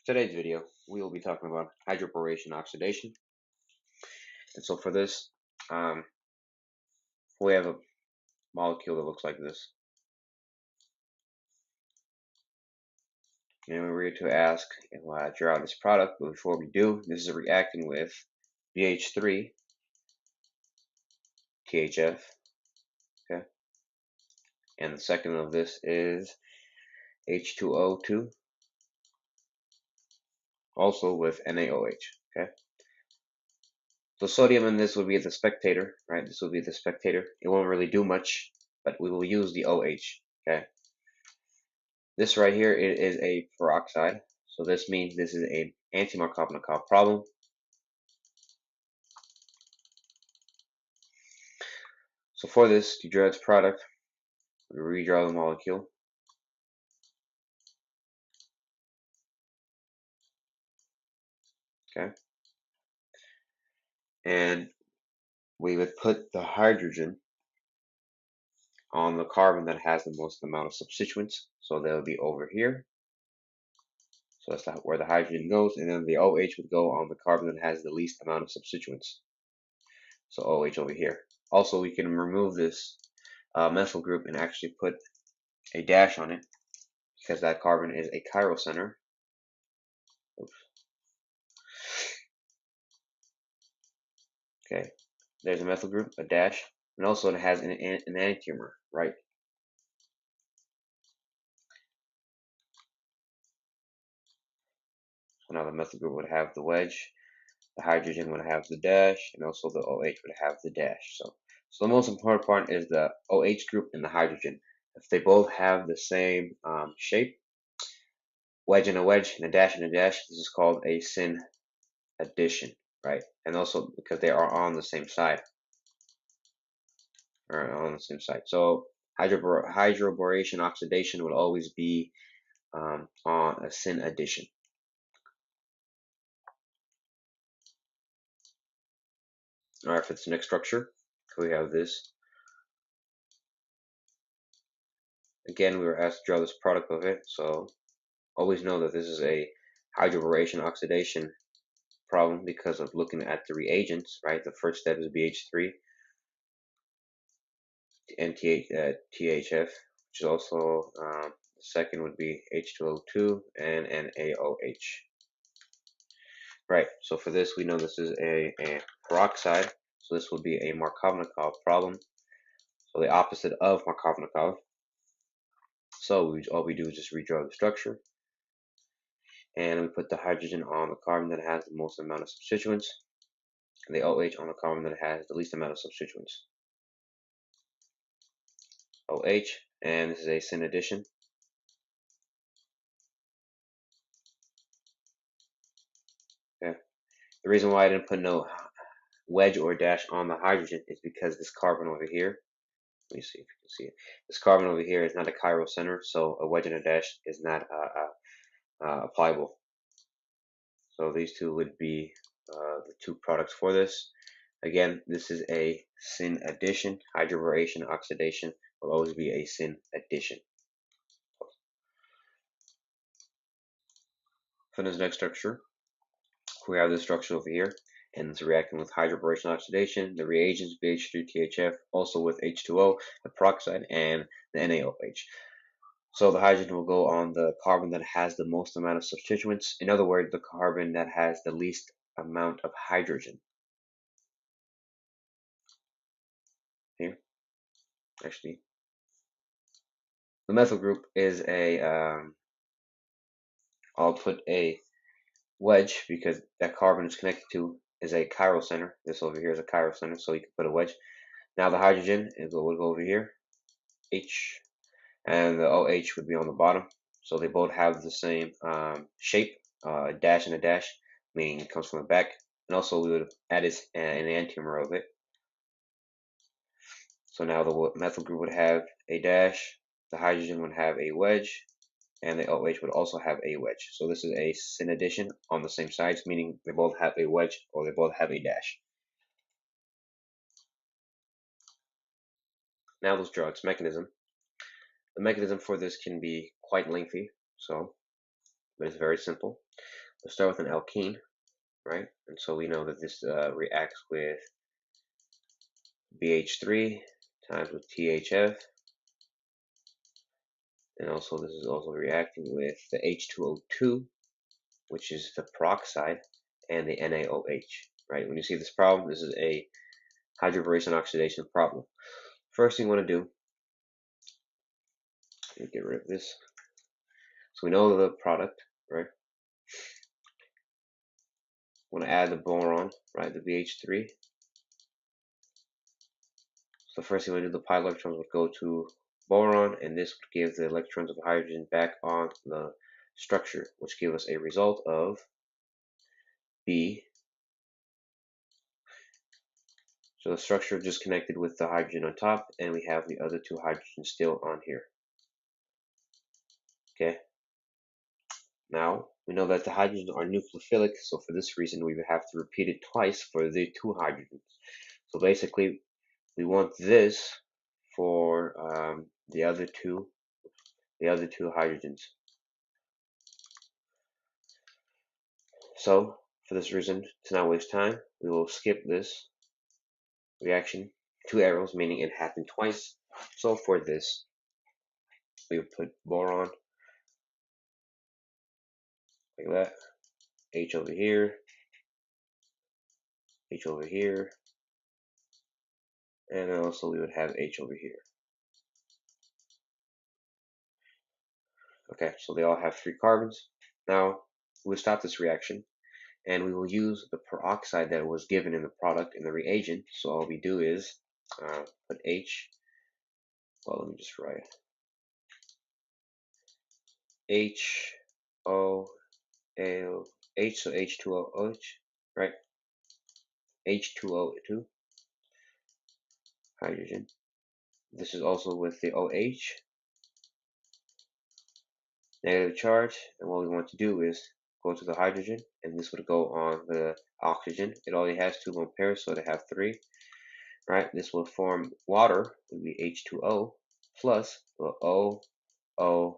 Today's video, we will be talking about hydroboration oxidation. And so for this, we have a molecule that looks like this. And we're here to ask if I draw this product, but before we do, this is reacting with BH3, THF, okay? And the second of this is H2O2, also with NaOH, okay? So sodium in this will be the spectator, right? This will be the spectator. It won't really do much, but we will use the OH, okay? This right here, it is a peroxide. So this means this is an anti-Markovnikov problem. So for this, to draw its product, we redraw the molecule. Okay. And we would put the hydrogen on the carbon that has the most amount of substituents. So they'll be over here. So that's where the hydrogen goes. And then the OH would go on the carbon that has the least amount of substituents. So OH over here. Also, we can remove this methyl group and actually put a dash on it because that carbon is a chiral center. Oops. Okay, there's a methyl group, a dash, and also it has an enantiomer, right? So now the methyl group would have the wedge, the hydrogen would have the dash, and also the OH would have the dash. So the most important part is the OH group and the hydrogen. If they both have the same shape, wedge and a wedge, and a dash and a dash, this is called a Syn addition, right? And also because they are on the same side. So hydroboration oxidation will always be on a Syn addition. All right, for this next structure, we have this. Again, we were asked to draw this product of it, so always know that this is a hydroboration oxidation problem because of looking at the reagents, right? The first step is BH3 and THF, which is also the second would be H2O2 and NaOH. Right, so for this, we know this is a peroxide, so this will be a Markovnikov problem. So the opposite of Markovnikov. So all we do is just redraw the structure. And we put the hydrogen on the carbon that has the most amount of substituents, and the OH on the carbon that has the least amount of substituents. OH, and this is a Syn addition. Okay. The reason why I didn't put no wedge or dash on the hydrogen is because this carbon over here, let me see if you can see it. This carbon over here is not a chiral center, so a wedge and a dash is not applicable. So these two would be the two products for this. Again, this is a Syn addition. Hydroboration oxidation will always be a Syn addition. For this next structure, we have this structure over here, and it's reacting with hydroboration oxidation, the reagents BH3THF, also with H2O, the peroxide, and the NaOH. So the hydrogen will go on the carbon that has the most amount of substituents. In other words, the carbon that has the least amount of hydrogen. Here, actually, the methyl group is I'll put a wedge because that carbon is connected to is a chiral center. This over here is a chiral center, so you can put a wedge. Now the hydrogen will go over here, H, and the OH would be on the bottom. So they both have the same shape, a dash and a dash, meaning it comes from the back. And also we would add an enantiomer of it. So now the methyl group would have a dash, the hydrogen would have a wedge, and the OH would also have a wedge. So this is a Syn addition on the same sides, meaning they both have a wedge or they both have a dash. Now let's draw its mechanism. The mechanism for this can be quite lengthy, so but it's very simple. Let's start with an alkene, right? And so we know that this reacts with BH3 times with THF, and also this is also reacting with the H2O2, which is the peroxide, and the NaOH, right? When you see this problem, this is a hydroboration oxidation problem. First thing you want to do, get rid of this. So we know the product, right? Want to add the boron, right? The BH3. So first thing we do, the pi electrons would go to boron, and this would give the electrons of hydrogen back on the structure, which gives us a result of B. So the structure just connected with the hydrogen on top, and we have the other two hydrogens still on here. Okay. Now we know that the hydrogens are nucleophilic, so for this reason we would have to repeat it twice for the two hydrogens. So basically, we want this for the other two hydrogens. So for this reason, to not waste time, we will skip this reaction. Two arrows, meaning it happened twice. So for this, we will put boron like that. H over here, H over here, and also we would have H over here. Okay, so they all have 3 carbons. Now we'll stop this reaction, and we will use the peroxide that was given in the product in the reagent. So all we do is put H. Well, let me just write H O L H, so H2O, right? H2O2 hydrogen. This is also with the OH, negative charge, and what we want to do is go to the hydrogen, and this would go on the oxygen. It only has 2 lone pairs, so they have 3, right? This will form water, would be H2O, plus the OOH,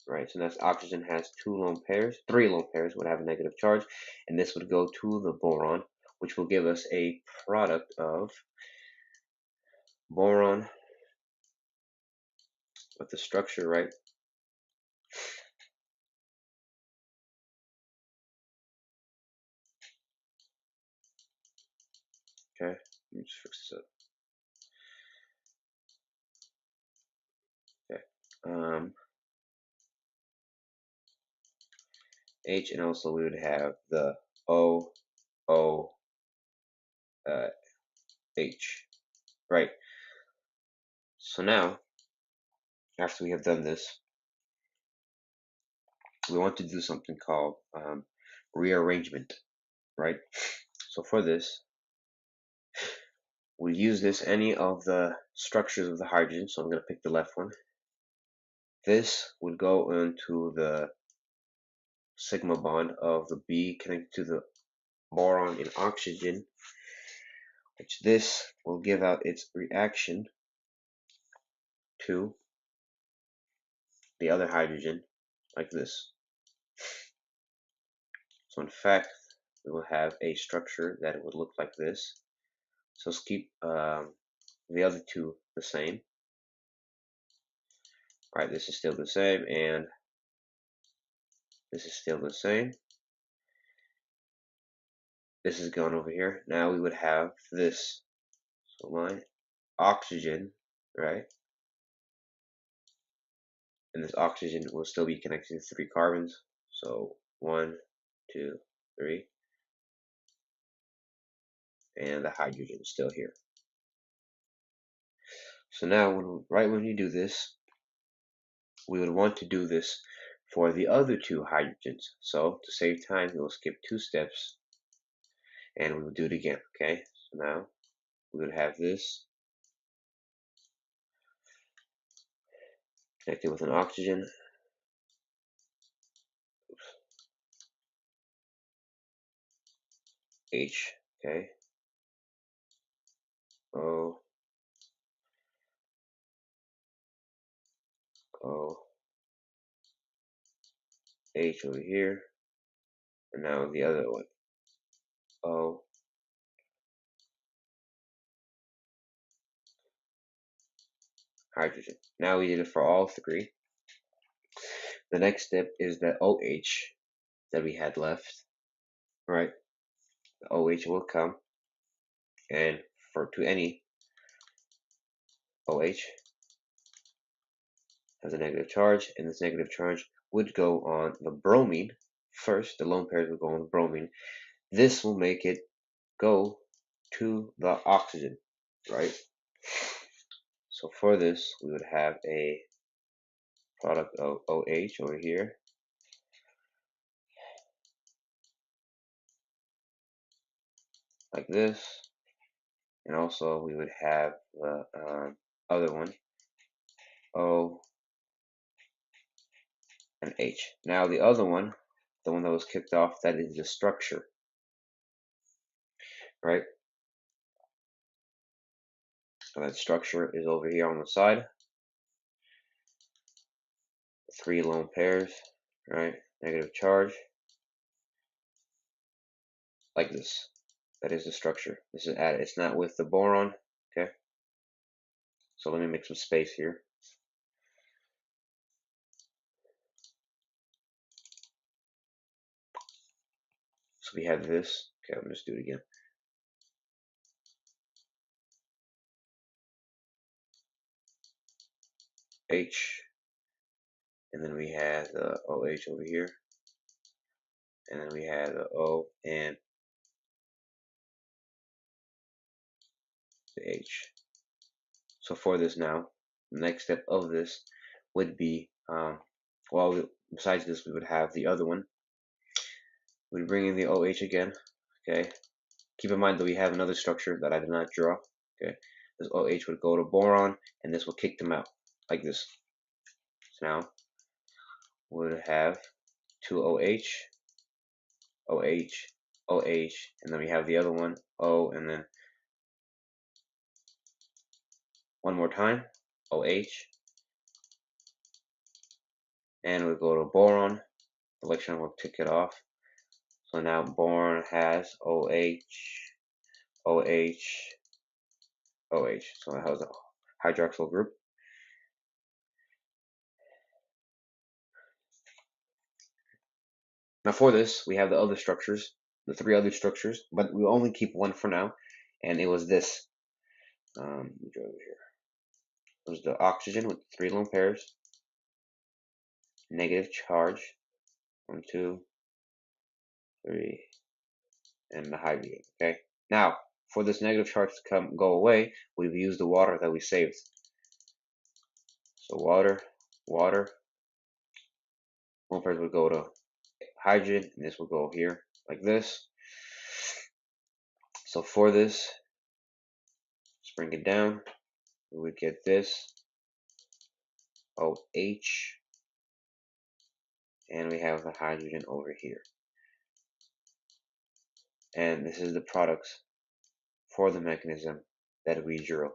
right? So that's oxygen has 2 lone pairs, 3 lone pairs would have a negative charge, and this would go to the boron, which will give us a product of boron with the structure, right? Okay, let me just fix this up. Okay. H, and also we would have the OOH, right? So now, after we have done this, we want to do something called rearrangement, right? So for this, we use this any of the structures of the hydrogen. So I'm going to pick the left one. This would go into the sigma bond of the B connected to the boron in oxygen, which this will give out its reaction to the other hydrogen like this. So in fact, we will have a structure that would look like this. So let's keep the other two the same. Right, this is still the same, and this is still the same. This is gone over here. Now we would have this. So my oxygen, right? And this oxygen will still be connected to 3 carbons. So 1, 2, 3. And the hydrogen is still here. So now, right when you do this, we would want to do this for the other 2 hydrogens. So to save time, we will skip 2 steps, and we will do it again. Okay, so now we would have this connected with an oxygen. H, okay, O, O, H over here, and now the other one, O, hydrogen. Now we did it for all three. The next step is the OH that we had left, right? The OH will come, and to any OH has a negative charge, and this negative charge would go on the bromine first. The lone pairs would go on the bromine. This will make it go to the oxygen, right? So for this, we would have a product of OH over here, like this, and also we would have the other one, O and H. Now the other one, the one that was kicked off, that is the structure, right? So that structure is over here on the side. 3 lone pairs, right? Negative charge, like this. That is the structure. This is added. It's not with the boron, okay? So let me make some space here. So we have this. Okay, let me just do it again. H, and then we have the OH over here, and then we have the O and the H. So for this now, the next step of this would be, besides this, we would have the other one. We'd bring in the OH again, okay? Keep in mind that we have another structure that I did not draw, okay? This OH would go to boron, and this will kick them out, like this. So now, we would have 2 OH, OH, OH, and then we have the other one, O, and then one more time, OH, and we go to boron. The electron will tick it off. So now boron has OH, OH, OH. So it has a hydroxyl group. Now for this, we have the other structures, the 3 other structures, but we'll only keep one for now, and it was this. Let me go over here. It was the oxygen with 3 lone pairs, negative charge, 1, 2, 3, and the hydrogen. Okay. Now, for this negative charge to go away, we've used the water that we saved. So water, water. Lone pairs would go to hydrogen, and this will go here like this. So for this, let's bring it down. We would get this OH, and we have the hydrogen over here. And this is the products for the mechanism that we drew.